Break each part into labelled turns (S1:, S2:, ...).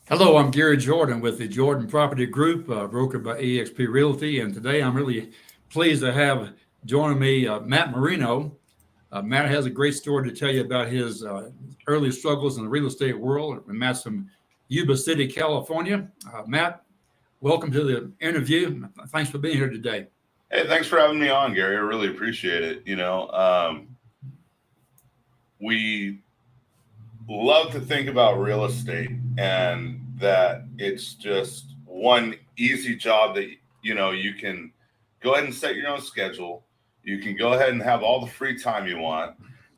S1: Hello, I'm Gary Jordan with the Jordan Property Group, brokered by eXp Realty, and today I'm really pleased to have joining me Matt Moreno. Matt has a great story to tell you about his early struggles in the real estate world. And Matt's from Yuba City, California. Matt, welcome to the interview. Thanks for being here today.
S2: Hey, thanks for having me on, Gary. I really appreciate it. We love to think about real estate and that it's just one easy job that, you can go ahead and set your own schedule. You can go ahead and have all the free time you want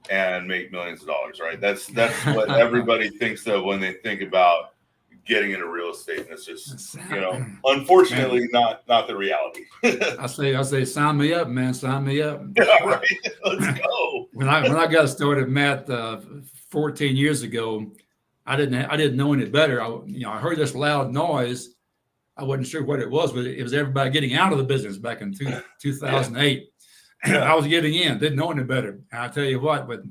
S2: and make millions of dollars, right? That's what everybody thinks of when they think about getting into real estate. And it's just, unfortunately not the reality.
S1: I say, sign me up, man. Sign me up.
S2: Yeah, right. Let's go.
S1: When I got started, Matt, 14 years ago, I didn't know any better. I heard this loud noise. I wasn't sure what it was, but it was everybody getting out of the business back in 2008.
S2: Yeah.
S1: I was getting in, didn't know any better. And I tell you what, but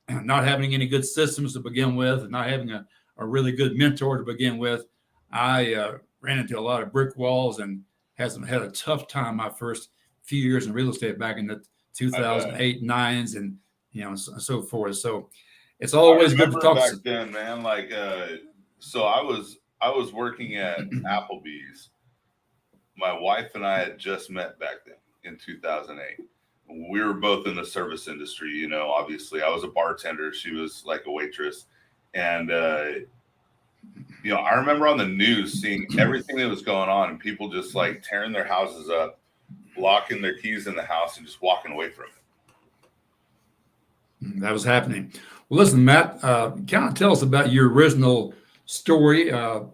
S1: not having any good systems to begin with, and not having a really good mentor to begin with, I ran into a lot of brick walls and had a tough time my first few years in real estate back in the 2008, nines, and so forth. So it's always good to talk.
S2: Back then, man. So I was working at Applebee's. My wife and I had just met back then in 2008. We were both in the service industry. Obviously, I was a bartender. She was like a waitress, and I remember on the news seeing everything that was going on, and people just like tearing their houses up, locking their keys in the house, and just walking away from it.
S1: That was happening. Well, listen, Matt, kind of tell us about your original story. Tell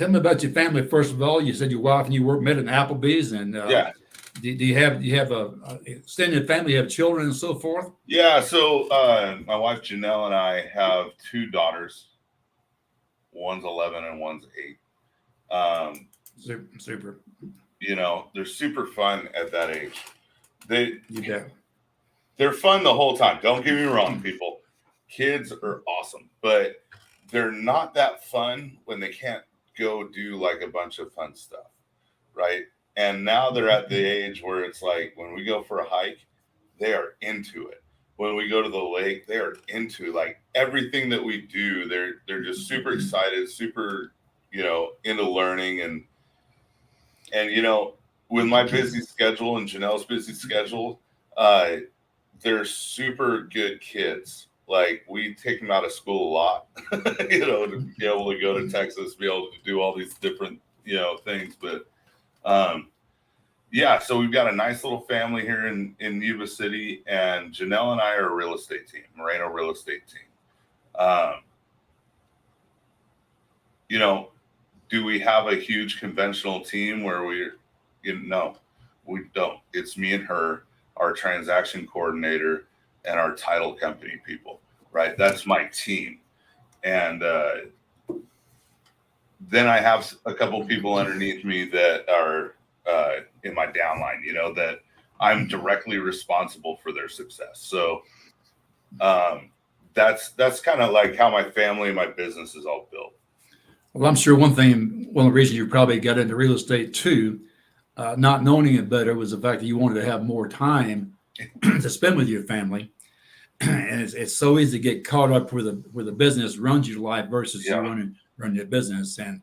S1: me about your family first of all. You said your wife and you met at Applebee's, and
S2: yeah.
S1: Do you have a extended family? You have children and so forth?
S2: Yeah. So my wife Janelle and I have two daughters. One's 11 and one's 8.
S1: Super.
S2: They're super fun at that age.
S1: Yeah.
S2: They're fun the whole time. Don't get me wrong, people. Kids are awesome, but they're not that fun when they can't go do like a bunch of fun stuff, right? And now they're at the age where it's like when we go for a hike, they are into it. When we go to the lake, they are into like everything that we do. They're just super excited, super, into learning and with my busy schedule and Janelle's busy schedule, they're super good kids. Like we take them out of school a lot, to be able to go to Texas, be able to do all these different, things. But so we've got a nice little family here in Yuba City, and Janelle and I are a real estate team, Moreno real estate team. Do we have a huge conventional team where no, we don't. It's me and her, our transaction coordinator, and our title company people, right? That's my team. And then I have a couple people underneath me that are in my downline, that I'm directly responsible for their success. So that's kind of like how my family and my business is all built.
S1: Well, I'm sure one of the reasons you probably got into real estate too, not knowing it better, was the fact that you wanted to have more time to spend with your family. And it's so easy to get caught up where the business runs your life versus you running your business. And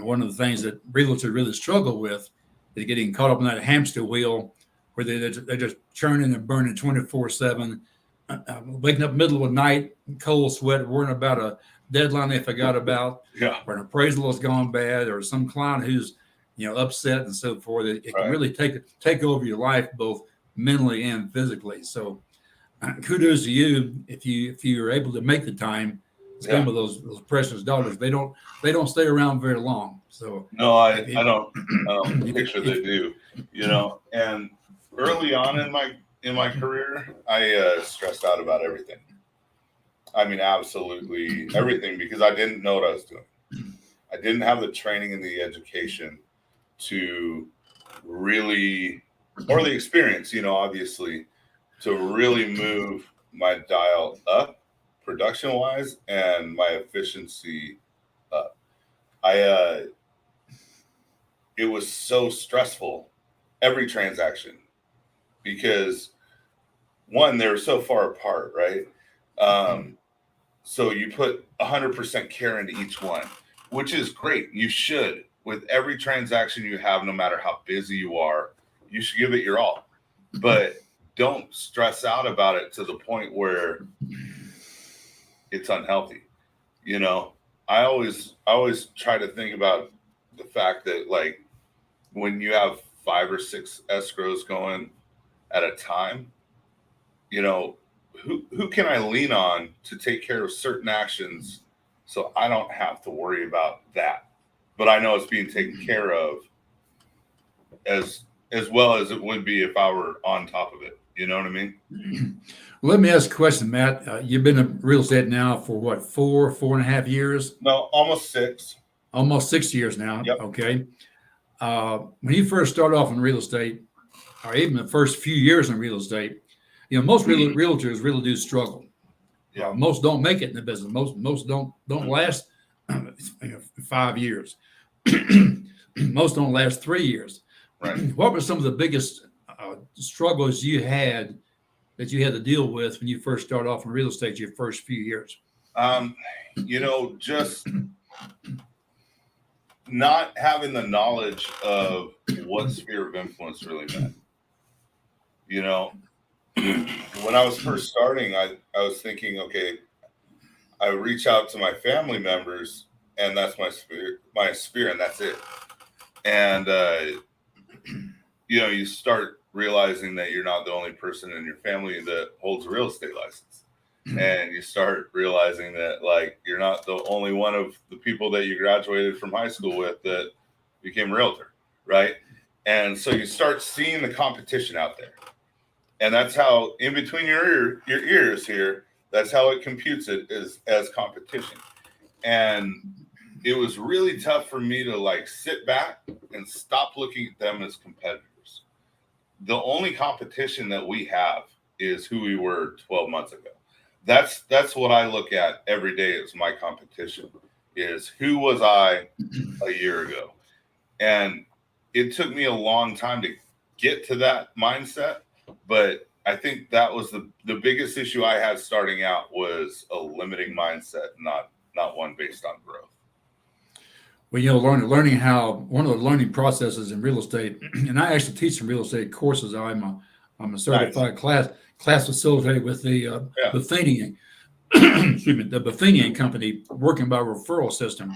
S1: one of the things that realtors really struggle with is getting caught up in that hamster wheel where they're just churning and burning 24/7, waking up middle of the night, cold sweat, worrying about a deadline they forgot about, or an appraisal has gone bad, or some client who's upset and so forth. It can really take over your life both mentally and physically. So kudos to you if you're able to make the time to spend with those precious daughters. They don't stay around very long. So
S2: no, I don't picture they do. And early on in my career, I stressed out about everything. I mean, absolutely everything, because I didn't know what I was doing. I didn't have the training and the education to really, or the experience, obviously, to really move my dial up production wise and my efficiency up. It was so stressful, every transaction, because one, they were so far apart, right? So you put 100% care into each one, which is great. You should. With every transaction you have, no matter how busy you are, you should give it your all. But don't stress out about it to the point where it's unhealthy. You know, I always try to think about the fact that, like, when you have 5 or 6 escrows going at a time, you know, who can I lean on to take care of certain actions so I don't have to worry about that, but I know it's being taken care of as well as it would be if I were on top of it. You know what I mean?
S1: Let me ask a question, Matt. You've been in real estate now for what, 4.5 years?
S2: No, almost 6.
S1: Almost 6 years now.
S2: Yep.
S1: Okay. When you first started off in real estate, or even the first few years in real estate, you know, most realtors really do struggle.
S2: Yeah.
S1: Most don't make it in the business. Most don't last 5 years. Most don't last 3 years.
S2: Right.
S1: What were some of the biggest struggles you had that you had to deal with when you first started off in real estate your first few years?
S2: You know, just not having the knowledge of what sphere of influence really meant. You know, when I was first starting, I was thinking, okay, I reach out to my family members, and that's my sphere, and that's it. And you know, you start realizing that you're not the only person in your family that holds a real estate license, and you start realizing that, like, you're not the only one of the people that you graduated from high school with that became a realtor, right? And so you start seeing the competition out there. And that's how, in between your ears here, that's how it computes it as competition. And it was really tough for me to, like, sit back and stop looking at them as competitors. The only competition that we have is who we were 12 months ago. That's what I look at every day as my competition, is who was I a year ago. And it took me a long time to get to that mindset. But I think that was the biggest issue I had starting out, was a limiting mindset, not one based on growth.
S1: Well, you know, learning how, one of the learning processes in real estate, and I actually teach some real estate courses. I'm a certified class facilitator with the Buffinian, excuse me, the Buffinian company, working by referral system.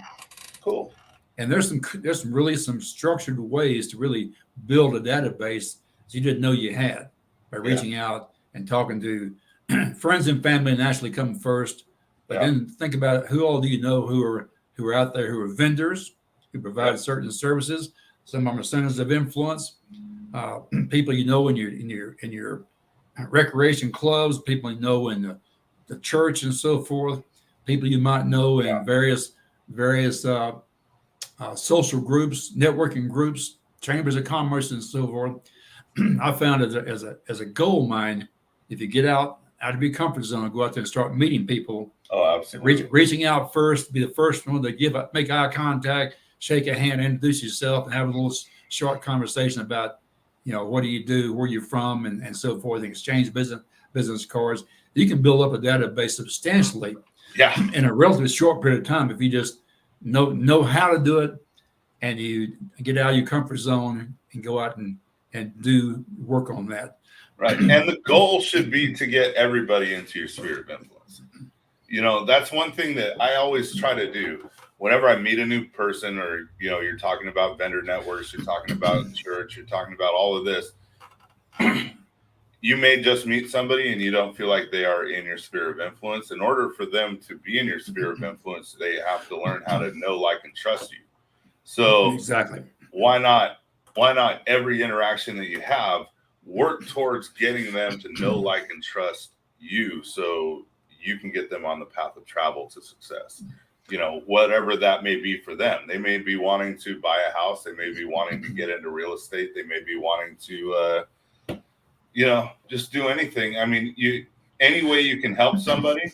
S2: Cool.
S1: And there's some structured ways to really build a database that you didn't know you had, by reaching out and talking to friends and family, naturally coming first. But then think about who all do you know who are out there, who are vendors, who provide certain services. Some of them are centers of influence. People you know in your recreation clubs, people you know in the church and so forth. People you might know in various social groups, networking groups, chambers of commerce, and so forth. I found as a gold mine, if you get out of your comfort zone, go out there and start meeting people.
S2: Oh, absolutely.
S1: Reaching out first, be the first one to make eye contact, shake a hand, introduce yourself, and have a little short conversation about, you know, what do you do, where you're from, and so forth, and exchange business cards. You can build up a database substantially in a relatively short period of time if you just know how to do it, and you get out of your comfort zone and go out and do work on that.
S2: Right. And the goal should be to get everybody into your sphere of influence. You know, that's one thing that I always try to do whenever I meet a new person, or, you know, you're talking about vendor networks, you're talking about church, you're talking about all of this. You may just meet somebody and you don't feel like they are in your sphere of influence. In order for them to be in your sphere of influence, they have to learn how to know, like, and trust you. So
S1: exactly,
S2: why not every interaction that you have, work towards getting them to know, like, and trust you, so you can get them on the path of travel to success. You know, whatever that may be for them. They may be wanting to buy a house. They may be wanting to get into real estate. They may be wanting to, you know, just do anything. I mean, any way you can help somebody,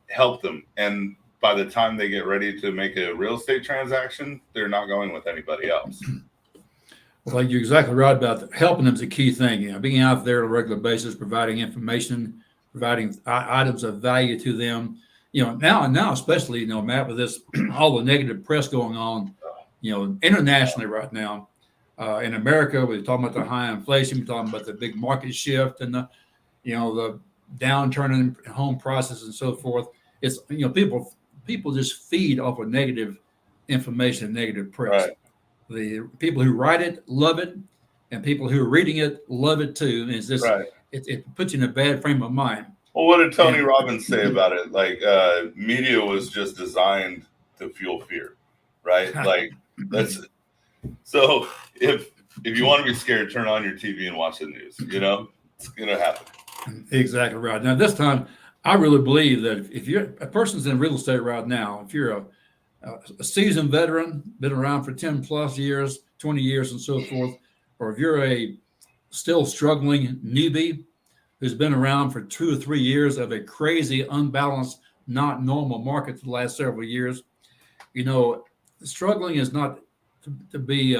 S2: help them. And by the time they get ready to make a real estate transaction, they're not going with anybody else.
S1: Well, you're exactly right about that. Helping them is a key thing. Being out there on a regular basis, providing information, providing items of value to them. Now especially, Matt, with this all the negative press going on, internationally right now. In America, we're talking about the high inflation. We're talking about the big market shift and the downturn in home prices and so forth. It's people just feed off of negative information, negative press.
S2: Right.
S1: The people who write it love it, and people who are reading it love it too. And it's just
S2: Right.
S1: it puts you in a bad frame of mind.
S2: Well, what did Tony Robbins say about it? Like, media was just designed to fuel fear, right? Like, so if you want to be scared, turn on your TV and watch the news. It's gonna happen.
S1: Exactly right. Now, this time, I really believe that if you're a person's in real estate right now, if you're a seasoned veteran, been around for 10 plus years, 20 years and so forth, or if you're a still struggling newbie who's been around for 2 or 3 years of a crazy, unbalanced, not normal market for the last several years, struggling is not to be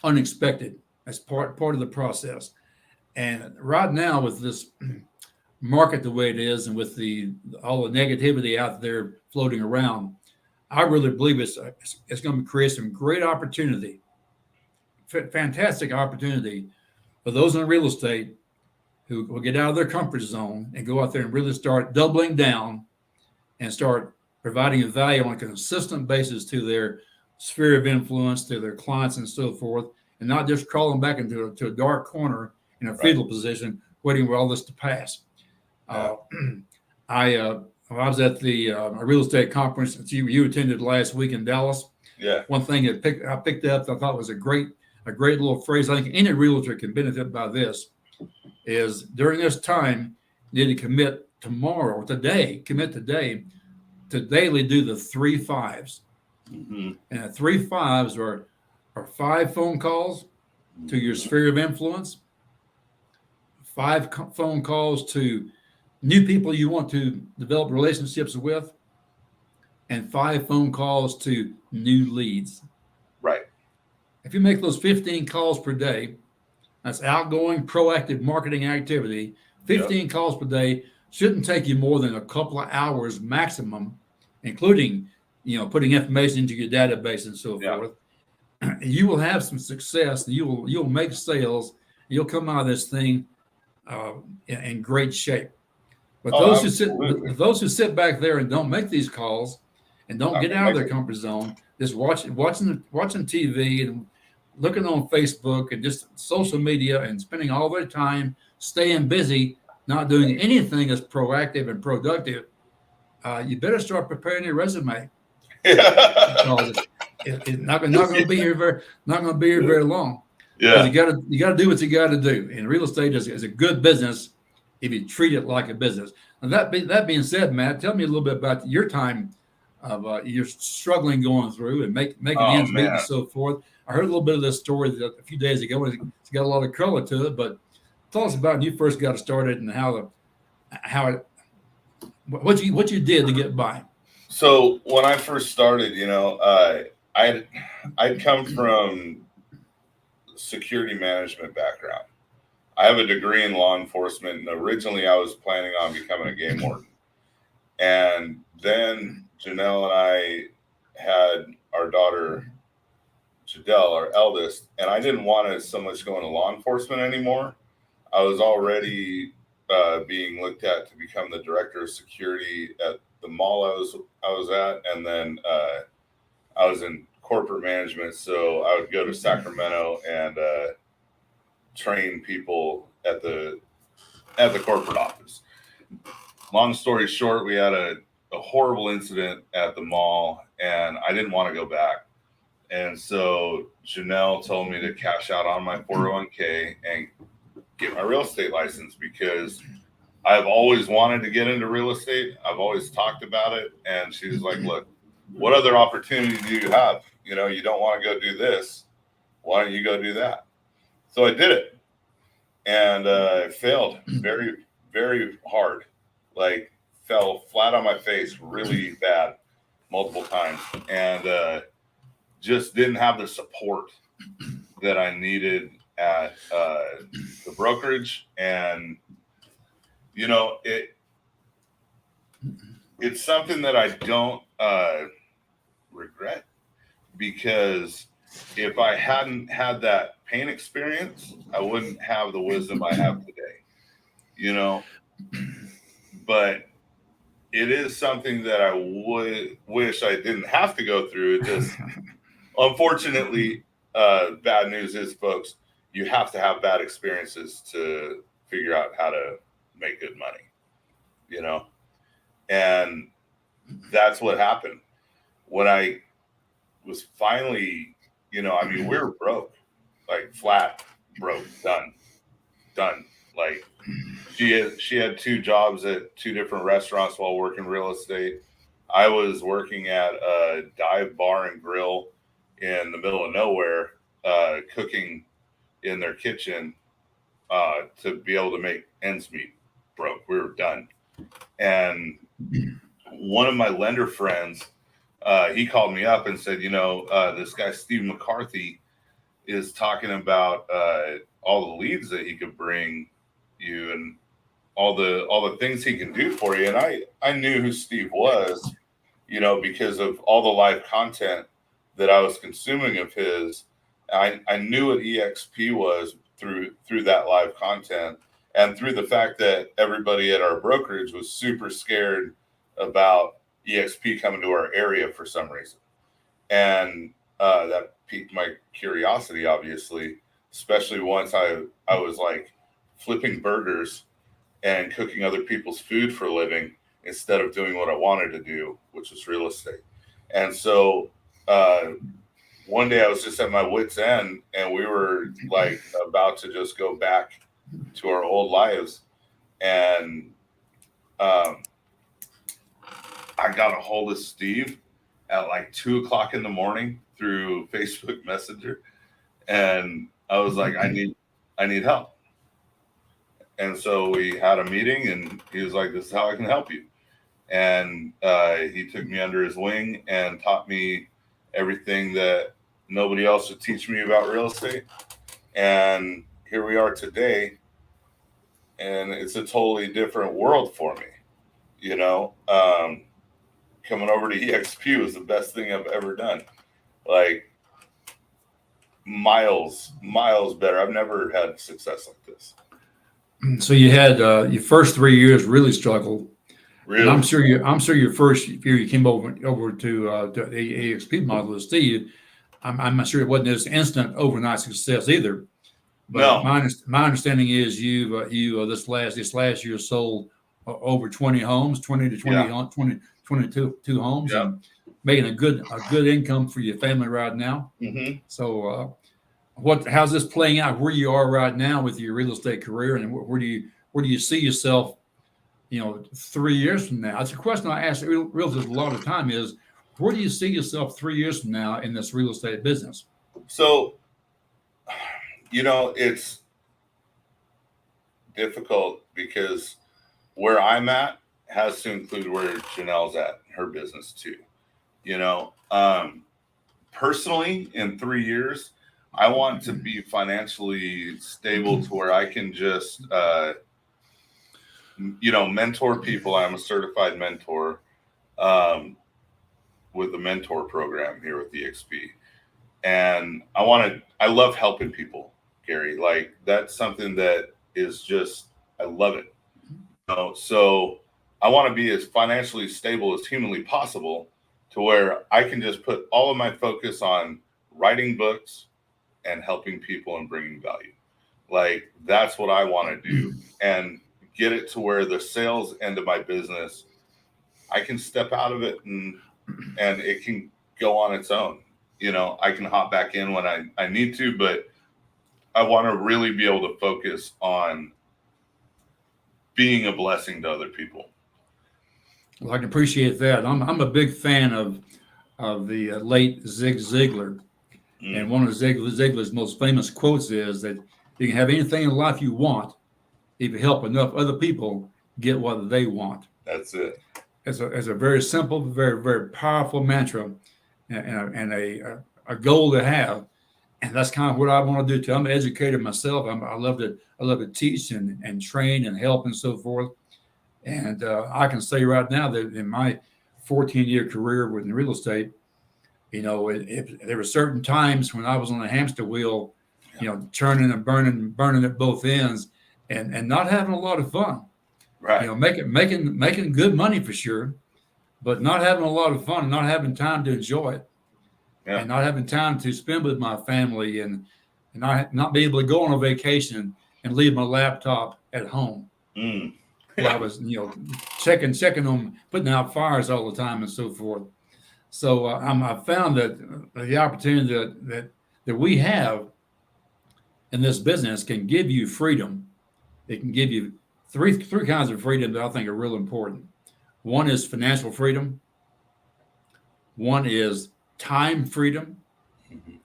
S1: unexpected. That's part of the process. And right now, with this market the way it is, and with all the negativity out there floating around, I really believe it's going to create some great opportunity, fantastic opportunity for those in real estate who will get out of their comfort zone and go out there and really start doubling down and start providing value on a consistent basis to their sphere of influence, to their clients and so forth, and not just crawling back into a dark corner in a fetal position, waiting for all this to pass. I was at the a real estate conference that you attended last week in Dallas.
S2: Yeah.
S1: One thing I picked up that I thought was a great little phrase. I think any realtor can benefit by this. Is during this time, you need to commit today to daily do the 3 5s.
S2: Mm-hmm.
S1: And the 3 5s are 5 phone calls to your sphere of influence, 5 phone calls to new people you want to develop relationships with, and 5 phone calls to new leads.
S2: Right.
S1: If you make those 15 calls per day, that's outgoing, proactive marketing activity. 15 calls per day shouldn't take you more than a couple of hours maximum, including, putting information into your database and so forth. You will have some success. And you'll make sales. You'll come out of this thing in great shape. But those who sit back there and don't make these calls and don't get out of their comfort zone, just watching TV and looking on Facebook and just social media and spending all their time staying busy, not doing anything that's proactive and productive, you better start preparing your resume. Because it's not going to be here very long.
S2: Yeah.
S1: You got to do what you got to do. And real estate is a good business if you treat it like a business. And that being said, Matt, tell me a little bit about your time of your struggling going through and making ends meet and so forth. I heard a little bit of this story a few days ago, and it's got a lot of color to it. But tell us about when you first got started and what you did to get by.
S2: So when I first started, I'd come from security management background. I have a degree in law enforcement, and originally I was planning on becoming a game warden. And then Janelle and I had our daughter, Jadelle, our eldest, and I didn't want to so much go into law enforcement anymore. I was already being looked at to become the director of security at the mall I was at, and then I was in corporate management, so I would go to Sacramento and train people at the corporate office. Long story short, we had a horrible incident at the mall, and I didn't want to go back. And so Janelle told me to cash out on my 401k and get my real estate license, because I've always wanted to get into real estate. I've always talked about it. And she was like, look, what other opportunity do you have? You don't want to go do this. Why don't you go do that? So I did it. And I failed very, very hard. Like fell flat on my face really bad multiple times, and just didn't have the support that I needed at the brokerage. And it's something that I don't regret, because if I hadn't had that pain experience, I wouldn't have the wisdom I have today. But it is something that I would wish I didn't have to go through. It just, unfortunately, bad news is, folks, you have to have bad experiences to figure out how to make good money, and that's what happened when I was finally, we were broke, like flat broke, done. Like she had 2 jobs at 2 different restaurants while working real estate. I was working at a dive bar and grill in the middle of nowhere, cooking in their kitchen to be able to make ends meet. Broke. We were done. And one of my lender friends, he called me up and said, this guy, Steve McCarthy, is talking about all the leads that he could bring you and all the things he can do for you. And I knew who Steve was, because of all the live content that I was consuming of his. I knew what EXP was through that live content, and through the fact that everybody at our brokerage was super scared about EXP coming to our area for some reason. And that piqued my curiosity, obviously, especially once I was like flipping burgers and cooking other people's food for a living instead of doing what I wanted to do, which was real estate. And so one day I was just at my wit's end, and we were like about to just go back to our old lives. And I got a hold of Steve at like 2:00 in the morning through Facebook Messenger. And I was like, I need help. And so we had a meeting, and he was like, this is how I can help you. And he took me under his wing and taught me everything that nobody else would teach me about real estate. And here we are today. And it's a totally different world for me. Coming over to EXP was the best thing I've ever done. Like miles better. I've never had success like this.
S1: So you had your first 3 years really struggled.
S2: Really?
S1: And I'm sure your first year you came over to the EXP model with Steve. I'm not sure it wasn't as instant overnight success either. But
S2: no.
S1: My understanding is you this last year sold over 20 homes, 20 to 20, 22 homes, and making a good income for your family right now.
S2: Mm-hmm.
S1: So how's this playing out where you are right now with your real estate career, and where do you see yourself 3 years from now? That's a question I ask realtors a lot of time, is where do you see yourself 3 years from now in this real estate business?
S2: So it's difficult because where I'm at has to include where Janelle's at, her business too. Personally, in 3 years, I want to be financially stable to where I can just, mentor people. I'm a certified mentor with the mentor program here with EXP. And I love helping people, Gary. Like, that's something that is just, I love it. So I want to be as financially stable as humanly possible to where I can just put all of my focus on writing books and helping people and bringing value. Like, that's what I want to do, and get it to where the sales end of my business, I can step out of it and it can go on its own. I can hop back in when I need to, but I want to really be able to focus on being a blessing to other people.
S1: Well, I can appreciate that. I'm a big fan of the late Zig Ziglar. And one of Ziglar's most famous quotes is that you can have anything in life you want if you help enough other people get what they want.
S2: That's it.
S1: It's a very simple, very, very powerful mantra and a goal to have. And that's kind of what I want to do too. I'm an educator myself. I love to teach and train and help and so forth. And I can say right now that in my 14-year career within real estate, there were certain times when I was on a hamster wheel, churning and burning at both ends, and not having a lot of fun.
S2: Right.
S1: Making good money for sure, but not having a lot of fun, not having time to enjoy it,
S2: Yeah.
S1: and not having time to spend with my family, and not be able to go on a vacation and leave my laptop at home.
S2: Mm.
S1: Where I was, checking on putting out fires all the time and so forth. So I found that the opportunity that we have in this business can give you freedom. It can give you three kinds of freedom that I think are real important. One is financial freedom. One is time freedom.
S2: Mm-hmm.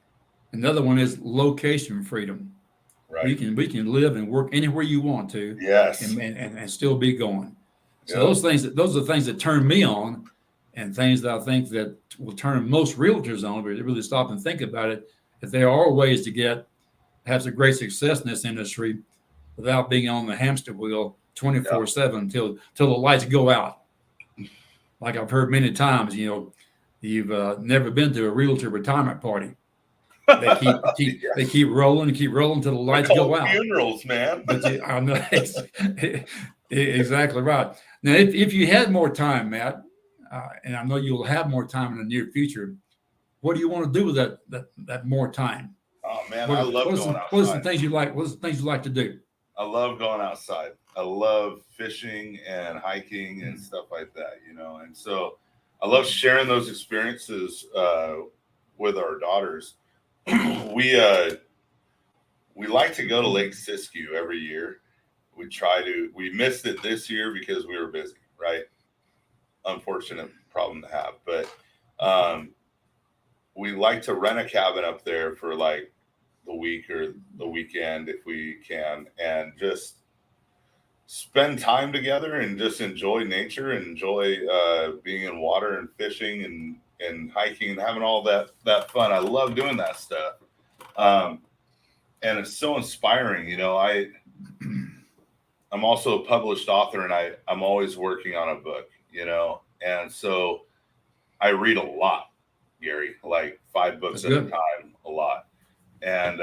S1: Another one is location freedom.
S2: Right.
S1: We can live and work anywhere you want to.
S2: Yes.
S1: And still be going. So
S2: Yep.
S1: those are the things that turn me on, and things that I think that will turn most realtors on, but they really stop and think about it. If there are ways to have some great success in this industry without being on the hamster wheel 24/7 till the lights go out. Like I've heard many times, you've never been to a realtor retirement party. They keep rolling until the lights go out.
S2: Funerals, man.
S1: But I know exactly right. Now, if you had more time, Matt, and I know you'll have more time in the near future, what do you want to do with that more time?
S2: Oh man, I love going outside.
S1: What are some things you like? What are some things you like to do?
S2: I love going outside. I love fishing and hiking and stuff like that, And so I love sharing those experiences with our daughters. We like to go to Lake Siskiyou every year. We missed it this year because we were busy, right? Unfortunate problem to have, but we like to rent a cabin up there for like the week or the weekend if we can, and just spend time together and just enjoy nature and enjoy being in water and fishing and hiking and having all that fun. I love doing that stuff. And it's so inspiring, I'm also a published author, and I'm always working on a book, and so I read a lot, Gary, like 5 books at a time, a lot. And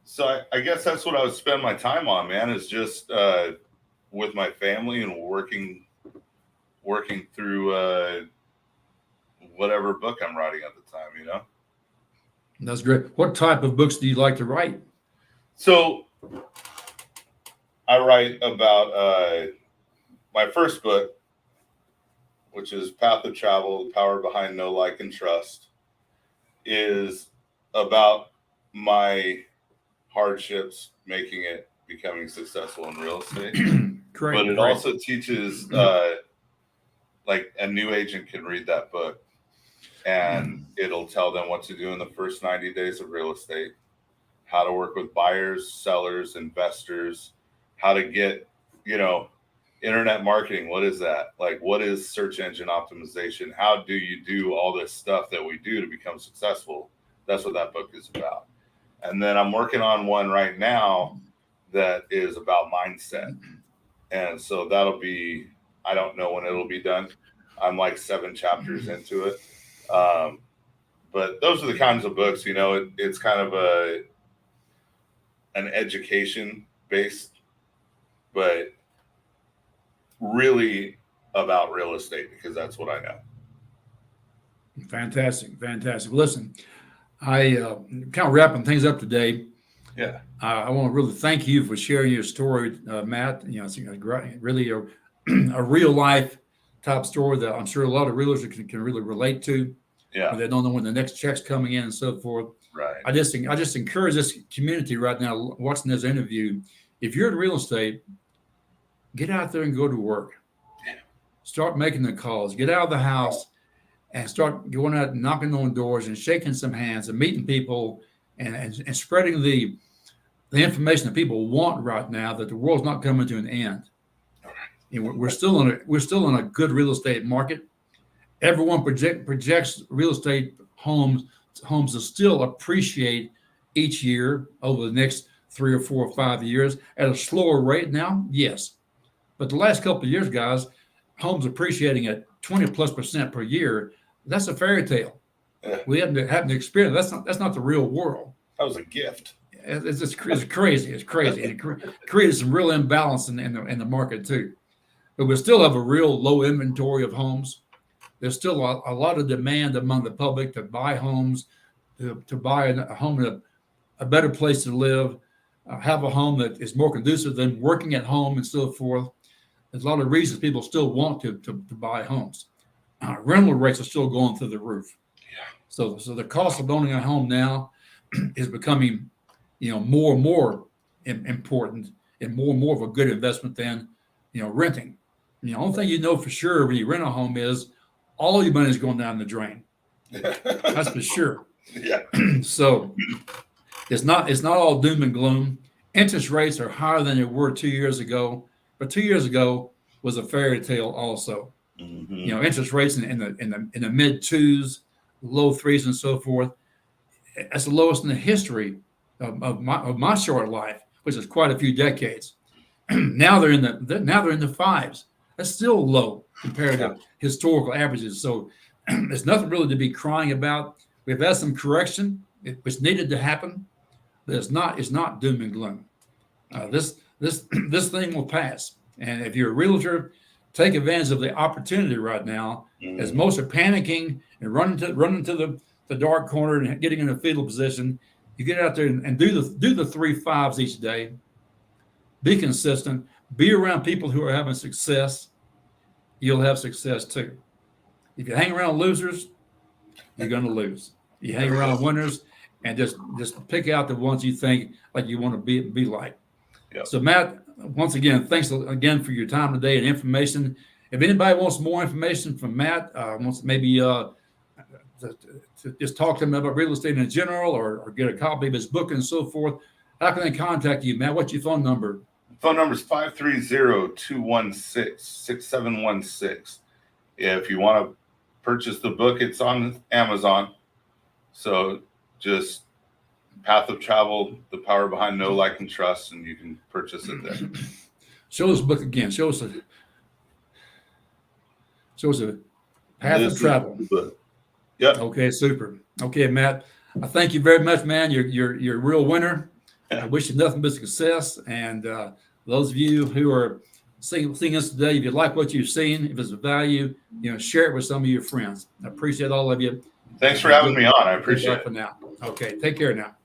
S2: so I guess that's what I would spend my time on, man, is just with my family and working through whatever book I'm writing at the time,
S1: That's great. What type of books do you like to write?
S2: So I write about my first book, which is Path of Travel, The Power Behind Know, Like, and Trust, is about my hardships becoming successful in real estate.
S1: Great.
S2: But it also teaches, like a new agent can read that book and it'll tell them what to do in the first 90 days of real estate, how to work with buyers, sellers, investors, how to get, internet marketing. What is that? Like, what is search engine optimization? How do you do all this stuff that we do to become successful? That's what that book is about. And then I'm working on one right now that is about mindset. And so that'll be, I don't know when it'll be done. I'm like 7 chapters into it. But those are the kinds of books, it's kind of an education based, but really about real estate, because that's what I know.
S1: Fantastic. Listen, I kind of wrapping things up today.
S2: Yeah.
S1: I want to really thank you for sharing your story, Matt. It's really a real life type story that I'm sure a lot of realtors can really relate to.
S2: Yeah.
S1: They don't know when the next check's coming in and so forth.
S2: Right.
S1: I just encourage this community right now watching this interview. If you're in real estate, get out there and go to work.
S2: Yeah.
S1: Start making the calls. Get out of the house and start going out and knocking on doors and shaking some hands and meeting people and spreading the information that people want right now, that the world's not coming to an end. we're still in a good real estate market. Everyone projects real estate homes to still appreciate each year over the next 3 or 4 or 5 years at a slower rate now. Yes, but the last couple of years, guys, homes appreciating at 20+% per year. That's a fairy tale.
S2: Yeah.
S1: We haven't experienced. That's not the real world.
S2: That was a gift.
S1: It's crazy. It's crazy. And it created some real imbalance in the market too. But we still have a real low inventory of homes. There's still a lot of demand among the public to buy homes, to buy a home in a better place to live, have a home that is more conducive than working at home and so forth. There's a lot of reasons people still want to buy homes. Rental rates are still going through the roof.
S2: Yeah.
S1: So the cost of owning a home now is becoming, more and more important and more of a good investment than, renting. The only thing you know for sure when you rent a home is all your money is going down the drain. That's for sure.
S2: Yeah.
S1: So it's not all doom and gloom. Interest rates are higher than they were 2 years ago, but 2 years ago was a fairy tale also.
S2: Mm-hmm.
S1: Interest rates in the mid 2s, low 3s, and so forth. That's the lowest in the history of my short life, which is quite a few decades. Now they're in the 5s. That's still low compared to historical averages. So there's nothing really to be crying about. We've had some correction, which needed to happen, but it's not doom and gloom. This thing will pass. And if you're a realtor, take advantage of the opportunity right now, as most are panicking and running to the dark corner and getting in a fetal position. You get out there and do the 3 5s each day. Be consistent. Be around people who are having success. You'll have success too. If you hang around losers, you're going to lose. You hang around winners and just pick out the ones you think like you want to be like.
S2: Yep.
S1: So Matt, once again, thanks again for your time today and information. If anybody wants more information from Matt, wants maybe to just talk to him about real estate in general or get a copy of his book and so forth, how can they contact you, Matt? What's your phone number?
S2: Phone number is 530-216-6716. If you want to purchase the book, it's on Amazon. So just Path of Travel, The Power Behind Know, Like, and Trust, and you can purchase it there.
S1: Show us the book again. Show us a Path of Travel.
S2: Yep.
S1: Okay, super. Okay, Matt, I thank you very much, man. You're a real winner. I wish you nothing but success. And those of you who are seeing us today, if you like what you've seen, if it's of value, share it with some of your friends. I appreciate all of you.
S2: Thanks for having me on. I appreciate it.
S1: For now. Okay, take care now.